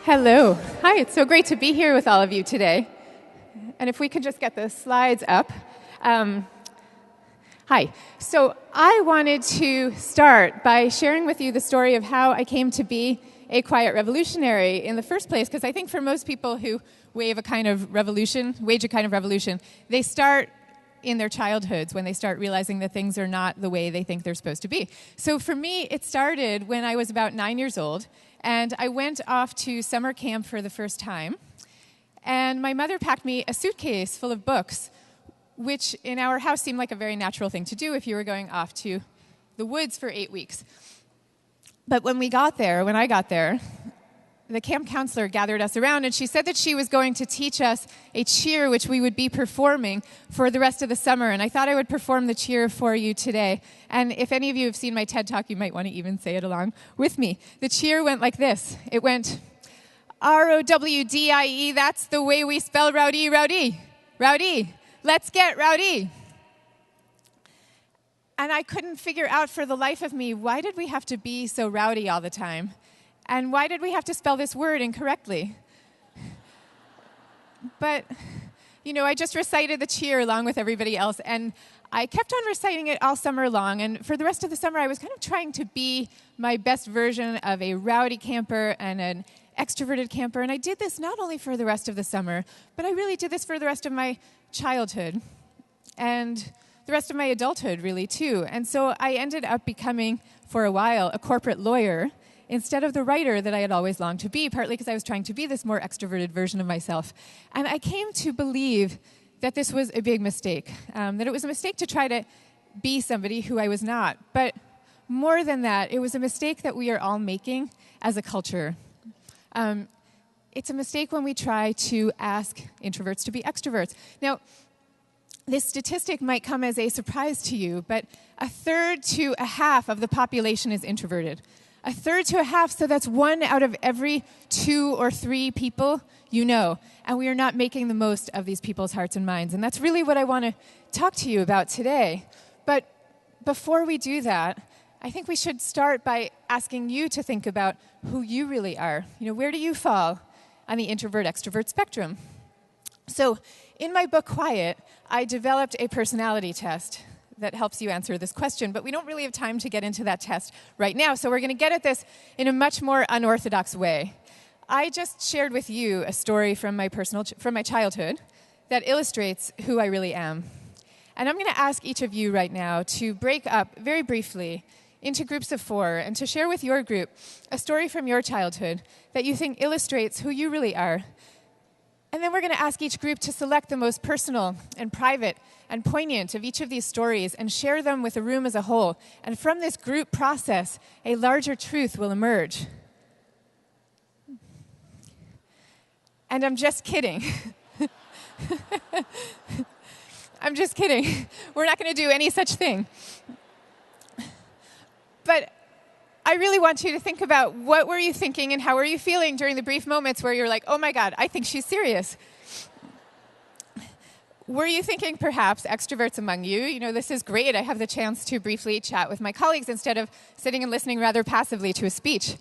Hello. Hi, it's so great to be here with all of you today. And if we could just get the slides up. Hi. So I wanted to start by sharing with you the story of how I came to be a quiet revolutionary in the first place, because I think for most people who wage a kind of revolution, they start in their childhoods when they start realizing that things are not the way they think they're supposed to be. So for me, it started when I was about 9 years old, and I went off to summer camp for the first time. And my mother packed me a suitcase full of books, which in our house seemed like a very natural thing to do if you were going off to the woods for 8 weeks. But when I got there, the camp counselor gathered us around, and she said that she was going to teach us a cheer which we would be performing for the rest of the summer. And I thought I would perform the cheer for you today. And if any of you have seen my TED Talk, you might want to even say it along with me. The cheer went like this. It went, R-O-W-D-I-E, that's the way we spell rowdy, rowdy. Rowdy, let's get rowdy. And I couldn't figure out for the life of me, why did we have to be so rowdy all the time? And why did we have to spell this word incorrectly? But, I just recited the cheer along with everybody else, and I kept on reciting it all summer long, and for the rest of the summer I was kind of trying to be my best version of a rowdy camper and an extroverted camper, and I did this not only for the rest of the summer, but I really did this for the rest of my childhood, and the rest of my adulthood, really, too. And so I ended up becoming, for a while, a corporate lawyer, instead of the writer that I had always longed to be, partly because I was trying to be this more extroverted version of myself. And I came to believe that this was a big mistake, that it was a mistake to try to be somebody who I was not. But more than that, it was a mistake that we are all making as a culture. It's a mistake when we try to ask introverts to be extroverts. Now, this statistic might come as a surprise to you, but 1/3 to a half of the population is introverted. 1/3 to a half, so that's 1 out of every 2 or 3 people you know. And we are not making the most of these people's hearts and minds. And that's really what I want to talk to you about today. But before we do that, I think we should start by asking you to think about who you really are. Where do you fall on the introvert-extrovert spectrum? So in my book, Quiet, I developed a personality test that helps you answer this question, but we don't really have time to get into that test right now, so we're going to get at this in a much more unorthodox way. I just shared with you a story from my childhood that illustrates who I really am. And I'm going to ask each of you right now to break up very briefly into groups of 4 and to share with your group a story from your childhood that you think illustrates who you really are. And then we're going to ask each group to select the most personal and private and poignant of each of these stories and share them with the room as a whole. And from this group process, a larger truth will emerge. And I'm just kidding. I'm just kidding. We're not going to do any such thing. But I really want you to think about what were you thinking and how were you feeling during the brief moments where you're like, oh my God, I think she's serious. Were you thinking perhaps extroverts among you? This is great. I have the chance to briefly chat with my colleagues instead of sitting and listening rather passively to a speech.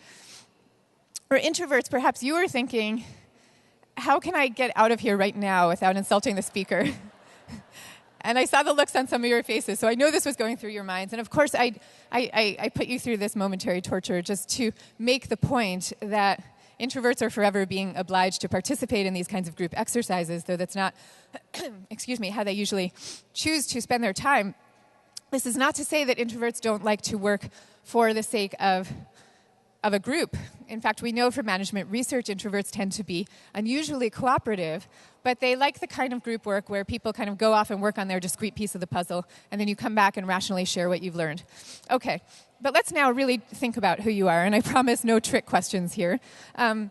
Or introverts, perhaps you were thinking, how can I get out of here right now without insulting the speaker? And I saw the looks on some of your faces, so I know this was going through your minds. And of course, I put you through this momentary torture just to make the point that introverts are forever being obliged to participate in these kinds of group exercises, though that's not, how they usually choose to spend their time. This is not to say that introverts don't like to work for the sake of a group. In fact, we know from management research, introverts tend to be unusually cooperative, but they like the kind of group work where people kind of go off and work on their discrete piece of the puzzle, and then you come back and rationally share what you've learned. Okay, but let's now really think about who you are, and I promise no trick questions here. The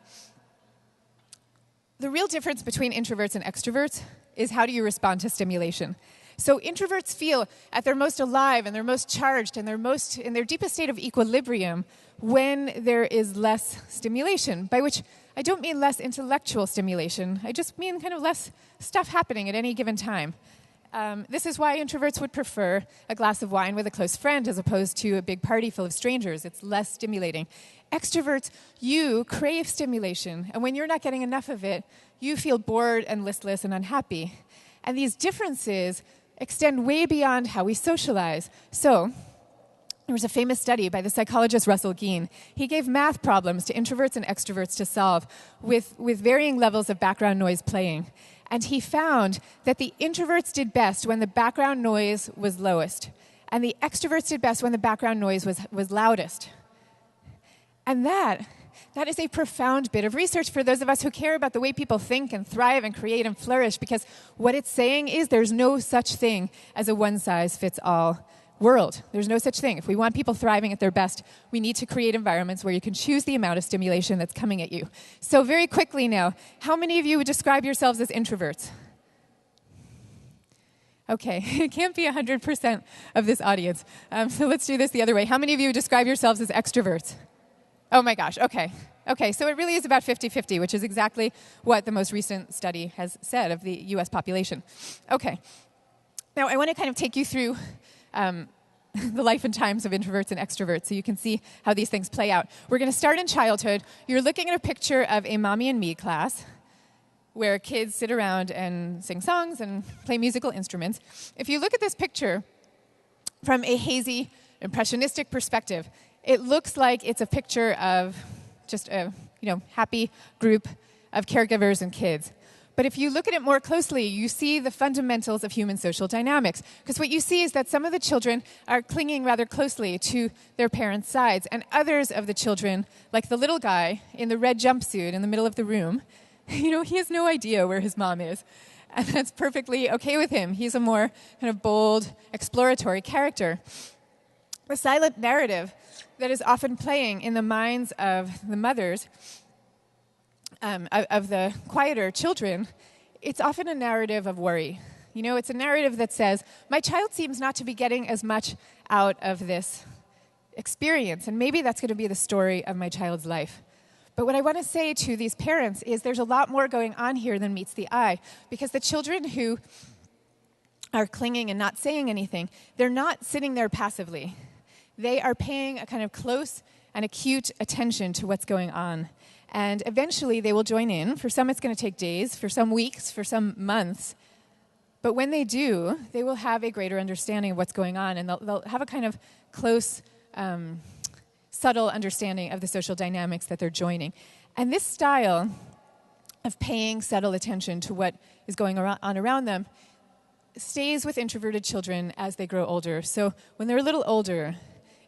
real difference between introverts and extroverts is how do you respond to stimulation. So introverts feel at their most alive and their most charged and in their deepest state of equilibrium when there is less stimulation, by which I don't mean less intellectual stimulation. I just mean kind of less stuff happening at any given time. This is why introverts would prefer a glass of wine with a close friend as opposed to a big party full of strangers. It's less stimulating. Extroverts, you crave stimulation, and when you're not getting enough of it, you feel bored and listless and unhappy. And these differences extend way beyond how we socialize. So, there was a famous study by the psychologist Russell Cain. He gave math problems to introverts and extroverts to solve with varying levels of background noise playing. And he found that the introverts did best when the background noise was lowest, and the extroverts did best when the background noise was loudest. And that is a profound bit of research for those of us who care about the way people think and thrive and create and flourish, because what it's saying is there's no such thing as a one-size-fits-all world. There's no such thing. If we want people thriving at their best, we need to create environments where you can choose the amount of stimulation that's coming at you. So very quickly now, how many of you would describe yourselves as introverts? Okay, it can't be 100% of this audience. So let's do this the other way. How many of you would describe yourselves as extroverts? Oh my gosh, okay. Okay, so it really is about 50-50, which is exactly what the most recent study has said of the US population. Okay, now I want to kind of take you through the life and times of introverts and extroverts so you can see how these things play out. We're going to start in childhood. You're looking at a picture of a Mommy and Me class where kids sit around and sing songs and play musical instruments. If you look at this picture from a hazy, impressionistic perspective, it looks like it's a picture of just a happy group of caregivers and kids. But if you look at it more closely, you see the fundamentals of human social dynamics. Because what you see is that some of the children are clinging rather closely to their parents' sides, and others of the children, like the little guy in the red jumpsuit in the middle of the room, he has no idea where his mom is. And that's perfectly okay with him. He's a more kind of bold, exploratory character. The silent narrative that is often playing in the minds of the mothers of the quieter children, it's often a narrative of worry. It's a narrative that says, my child seems not to be getting as much out of this experience, and maybe that's going to be the story of my child's life. But what I want to say to these parents is there's a lot more going on here than meets the eye, because the children who are clinging and not saying anything, they're not sitting there passively. They are paying a kind of close and acute attention to what's going on. And eventually they will join in. For some it's going to take days, for some weeks, for some months. But when they do, they will have a greater understanding of what's going on, and they'll have a kind of close, subtle understanding of the social dynamics that they're joining. And this style of paying subtle attention to what is going on around them stays with introverted children as they grow older. So when they're a little older,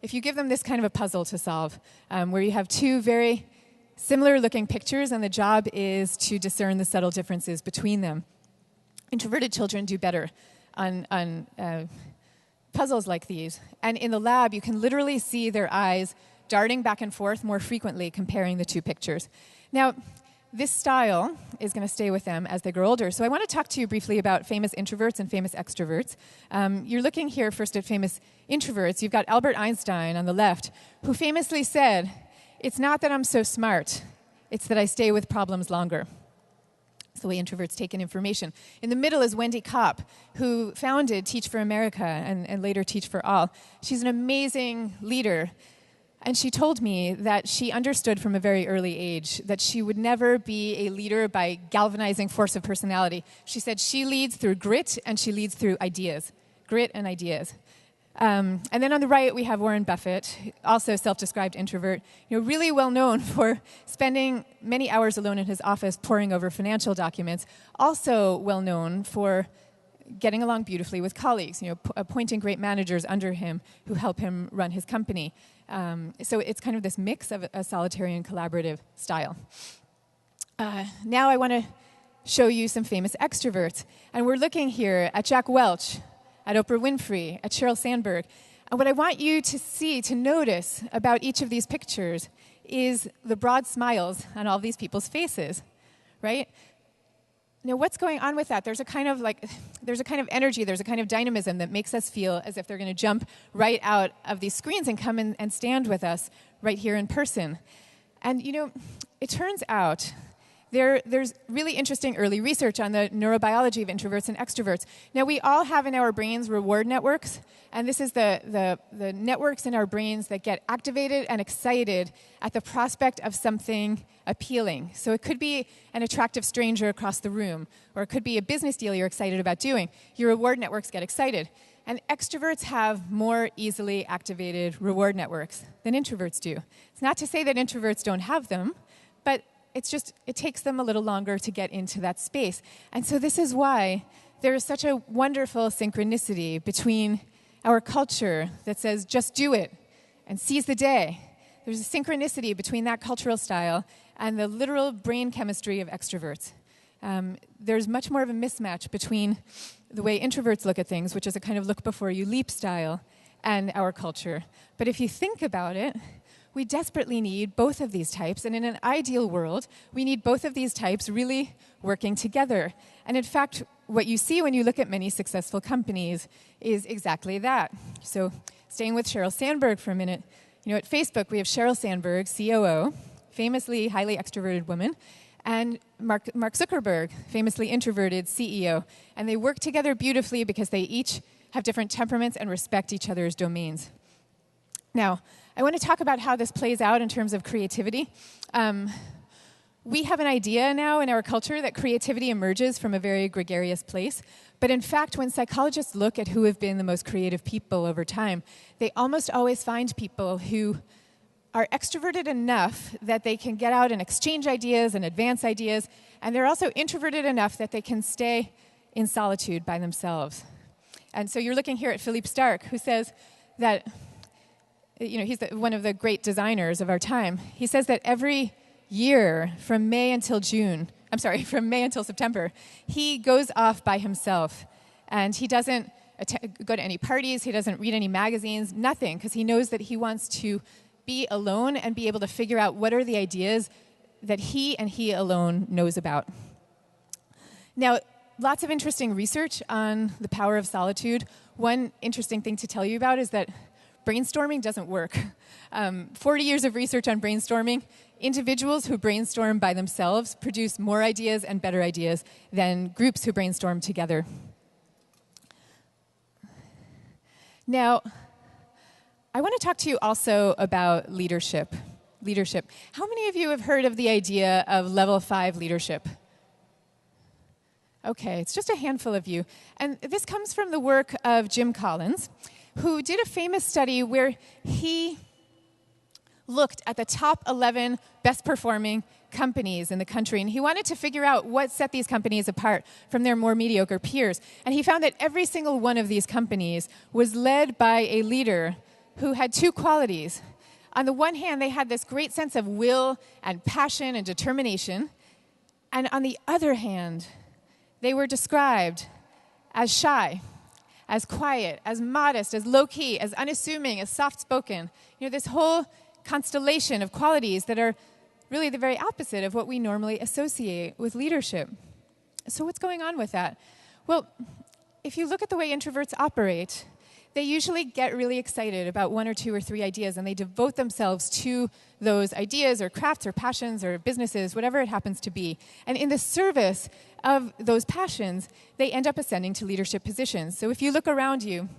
if you give them this kind of a puzzle to solve, where you have two very similar-looking pictures, and the job is to discern the subtle differences between them, introverted children do better on puzzles like these. And in the lab, you can literally see their eyes darting back and forth more frequently, comparing the two pictures. Now, this style is going to stay with them as they grow older. So I want to talk to you briefly about famous introverts and famous extroverts. You're looking here first at famous introverts. You've got Albert Einstein on the left, who famously said, "It's not that I'm so smart, it's that I stay with problems longer." It's the way introverts take in information. In the middle is Wendy Kopp, who founded Teach for America and later Teach for All. She's an amazing leader. And she told me that she understood from a very early age that she would never be a leader by galvanizing force of personality. She said she leads through grit and she leads through ideas. Grit and ideas. And then on the right, we have Warren Buffett, also self-described introvert, really well known for spending many hours alone in his office poring over financial documents, also well known for getting along beautifully with colleagues, appointing great managers under him who help him run his company. So it's kind of this mix of a solitary and collaborative style. Now I want to show you some famous extroverts. And we're looking here at Jack Welch, at Oprah Winfrey, at Sheryl Sandberg. And what I want you to see, to notice about each of these pictures is the broad smiles on all these people's faces, right? Now, what's going on with that? There's a kind of energy, there's a kind of dynamism that makes us feel as if they're going to jump right out of these screens and come in and stand with us right here in person. And, it turns out there's really interesting early research on the neurobiology of introverts and extroverts. Now, we all have in our brains reward networks, and this is the networks in our brains that get activated and excited at the prospect of something appealing. So it could be an attractive stranger across the room, or it could be a business deal you're excited about doing. Your reward networks get excited. And extroverts have more easily activated reward networks than introverts do. It's not to say that introverts don't have them, but it's just, it takes them a little longer to get into that space. And so this is why there is such a wonderful synchronicity between our culture that says, just do it and seize the day. There's a synchronicity between that cultural style and the literal brain chemistry of extroverts. There's much more of a mismatch between the way introverts look at things, which is a kind of look before you leap style, and our culture. But if you think about it, we desperately need both of these types, and in an ideal world, we need both of these types really working together. And in fact, what you see when you look at many successful companies is exactly that. So staying with Sheryl Sandberg for a minute, at Facebook we have Sheryl Sandberg, COO, famously highly extroverted woman, and Mark Zuckerberg, famously introverted CEO. And they work together beautifully because they each have different temperaments and respect each other's domains. Now, I want to talk about how this plays out in terms of creativity. We have an idea now in our culture that creativity emerges from a very gregarious place. But in fact, when psychologists look at who have been the most creative people over time, they almost always find people who are extroverted enough that they can get out and exchange ideas and advance ideas, and they're also introverted enough that they can stay in solitude by themselves. And so you're looking here at Philippe Starck, who says that, he's one of the great designers of our time. He says that every year from May until September, he goes off by himself, and he doesn't go to any parties, he doesn't read any magazines, nothing, because he knows that he wants to be alone and be able to figure out what are the ideas that he and he alone knows about. Now, lots of interesting research on the power of solitude. One interesting thing to tell you about is that brainstorming doesn't work. 40 years of research on brainstorming, individuals who brainstorm by themselves produce more ideas and better ideas than groups who brainstorm together. Now, I want to talk to you also about leadership. How many of you have heard of the idea of level 5 leadership? Okay, it's just a handful of you. And this comes from the work of Jim Collins, who did a famous study where he looked at the top 11 best performing companies in the country, and he wanted to figure out what set these companies apart from their more mediocre peers. And he found that every single one of these companies was led by a leader who had two qualities. On the one hand, they had this great sense of will and passion and determination, and on the other hand, they were described as shy, as quiet, as modest, as low-key, as unassuming, as soft-spoken. This whole constellation of qualities that are really the very opposite of what we normally associate with leadership. So what's going on with that? Well, if you look at the way introverts operate, they usually get really excited about one or two or three ideas, and they devote themselves to those ideas or crafts or passions or businesses, whatever it happens to be. And in the service of those passions, they end up ascending to leadership positions. So if you look around you,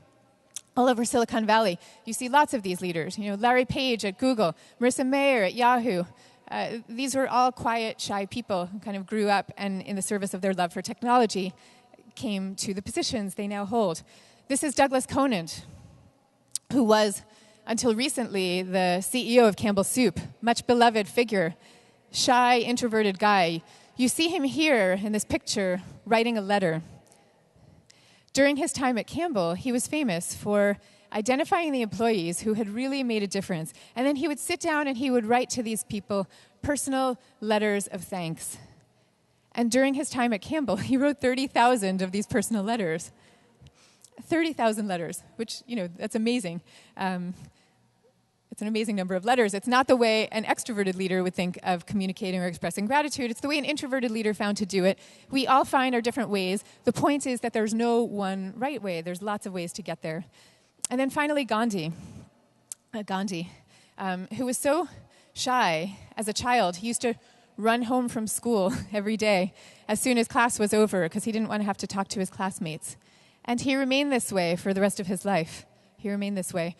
all over Silicon Valley, you see lots of these leaders. Larry Page at Google, Marissa Mayer at Yahoo. These were all quiet, shy people who kind of grew up and in the service of their love for technology came to the positions they now hold. This is Douglas Conant, who was, until recently, the CEO of Campbell Soup, much beloved figure, shy, introverted guy. You see him here in this picture writing a letter. During his time at Campbell, he was famous for identifying the employees who had really made a difference. And then he would sit down and he would write to these people personal letters of thanks. And during his time at Campbell, he wrote 30,000 of these personal letters. 30,000 letters, which, that's amazing. It's an amazing number of letters. It's not the way an extroverted leader would think of communicating or expressing gratitude. It's the way an introverted leader found to do it. We all find our different ways. The point is that there's no one right way. There's lots of ways to get there. And then finally, Gandhi, who was so shy as a child. He used to run home from school every day as soon as class was over because he didn't want to have to talk to his classmates. And he remained this way for the rest of his life. He remained this way.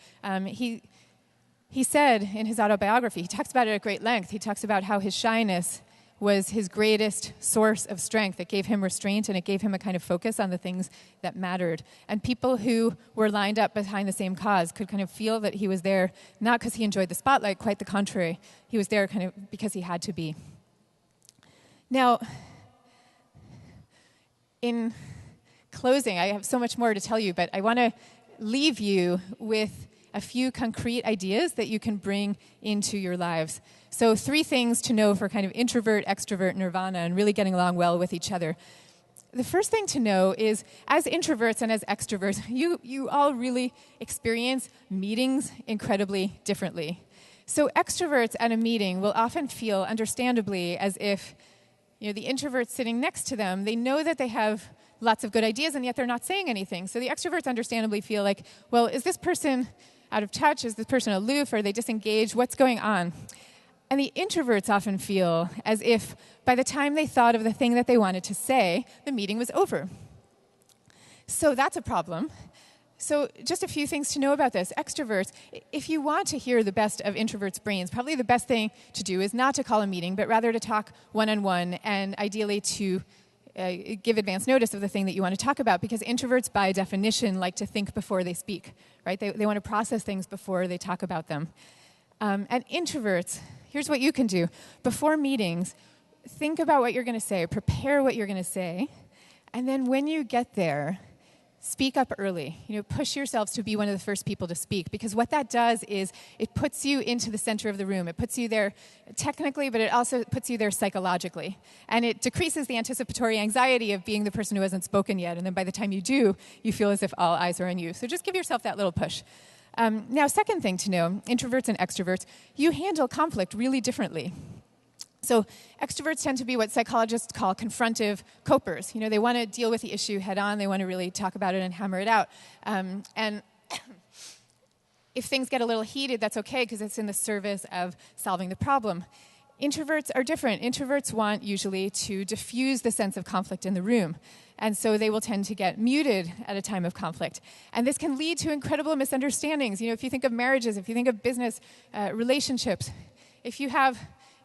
He said in his autobiography, he talks about it at great length, he talks about how his shyness was his greatest source of strength. It gave him restraint and it gave him a kind of focus on the things that mattered. And people who were lined up behind the same cause could kind of feel that he was there, not because he enjoyed the spotlight, quite the contrary. He was there kind of because he had to be. Now, in closing, I have so much more to tell you, but I want to leave you with a few concrete ideas that you can bring into your lives. So 3 things to know for kind of introvert, extrovert, nirvana, and really getting along well with each other. The first thing to know is, as introverts and as extroverts, you all really experience meetings incredibly differently. So extroverts at a meeting will often feel, understandably, as if the introverts sitting next to them, they know that they have lots of good ideas, and yet they're not saying anything. So the extroverts understandably feel like, well, is this person out of touch? Is this person aloof? Are they disengaged? What's going on? And the introverts often feel as if by the time they thought of the thing that they wanted to say, the meeting was over. So that's a problem. So just a few things to know about this. Extroverts, if you want to hear the best of introverts' brains, probably the best thing to do is not to call a meeting, but rather to talk one-on-one and ideally to give advance notice of the thing that you want to talk about, because introverts, by definition, like to think before they speak, right? They want to process things before they talk about them. And introverts, here's what you can do. Before meetings, think about what you're going to say, prepare what you're going to say, and then when you get there, speak up early. Push yourselves to be one of the first people to speak, because what that does is it puts you into the center of the room. It puts you there technically, but it also puts you there psychologically. And it decreases the anticipatory anxiety of being the person who hasn't spoken yet. And then by the time you do, you feel as if all eyes are on you. So just give yourself that little push. Now, second thing to know, introverts and extroverts, you handle conflict really differently. So extroverts tend to be what psychologists call confrontive copers. They want to deal with the issue head on. They want to really talk about it and hammer it out. And if things get a little heated, that's okay, because it's in the service of solving the problem. Introverts are different. Introverts want usually to diffuse the sense of conflict in the room. And so they will tend to get muted at a time of conflict. And this can lead to incredible misunderstandings. If you think of marriages, if you think of business relationships, if you have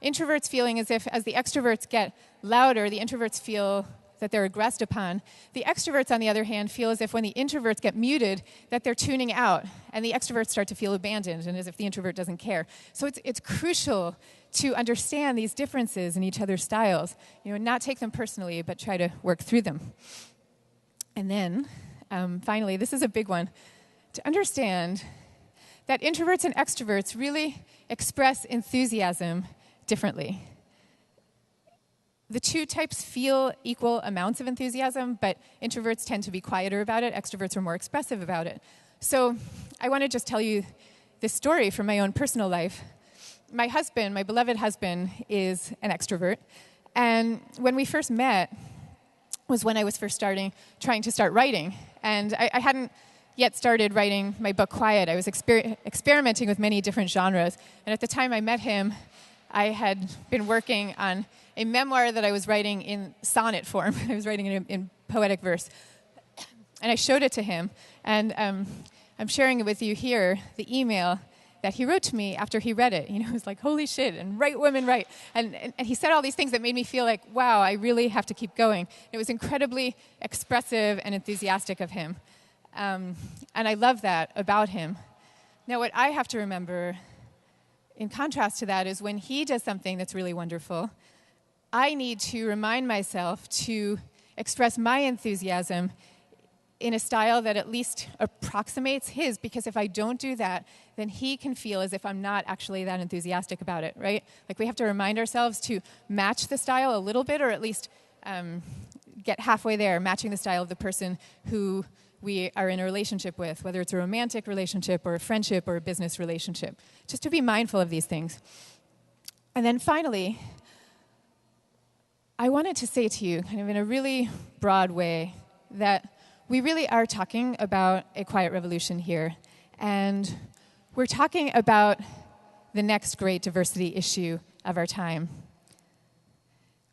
introverts feeling as if, as the extroverts get louder, the introverts feel that they're aggressed upon. The extroverts, on the other hand, feel as if when the introverts get muted, that they're tuning out, and the extroverts start to feel abandoned, and as if the introvert doesn't care. So it's crucial to understand these differences in each other's styles, not take them personally, but try to work through them. And then, finally, this is a big one, to understand that introverts and extroverts really express enthusiasm differently. The two types feel equal amounts of enthusiasm, but introverts tend to be quieter about it. Extroverts are more expressive about it. So I want to just tell you this story from my own personal life. My husband, my beloved husband, is an extrovert. And when we first met was when I was first trying to start writing. And I hadn't yet started writing my book, Quiet. I was experimenting with many different genres. And at the time I met him, I had been working on a memoir that I was writing in sonnet form. I was writing it in poetic verse. And I showed it to him. And I'm sharing it with you here, the email that he wrote to me after he read it. It was like, holy shit, and write, women, write. And he said all these things that made me feel like, wow, I really have to keep going. It was incredibly expressive and enthusiastic of him. And I love that about him. Now, what I have to remember, in contrast to that, is when he does something that's really wonderful, I need to remind myself to express my enthusiasm in a style that at least approximates his, because if I don't do that, then he can feel as if I'm not actually that enthusiastic about it, right? Like, we have to remind ourselves to match the style a little bit, or at least get halfway there, matching the style of the person who we are in a relationship with, whether it's a romantic relationship or a friendship or a business relationship. Just to be mindful of these things. And then finally, I wanted to say to you, kind of in a really broad way, that we really are talking about a quiet revolution here. And we're talking about the next great diversity issue of our time.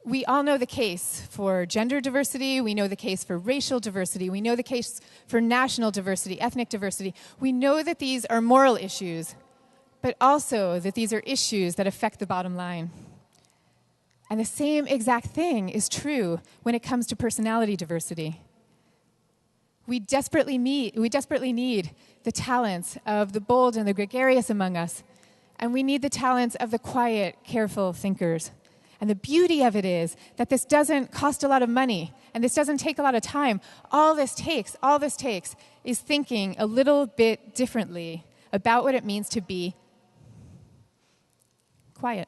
we all know the case for gender diversity. We know the case for racial diversity. We know the case for national diversity, ethnic diversity. We know that these are moral issues, but also that these are issues that affect the bottom line. And the same exact thing is true when it comes to personality diversity. We desperately need the talents of the bold and the gregarious among us, and we need the talents of the quiet, careful thinkers. And the beauty of it is that this doesn't cost a lot of money, and this doesn't take a lot of time. All this takes is thinking a little bit differently about what it means to be quiet.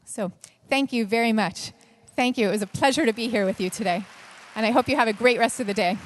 So, thank you very much. Thank you. It was a pleasure to be here with you today. And I hope you have a great rest of the day.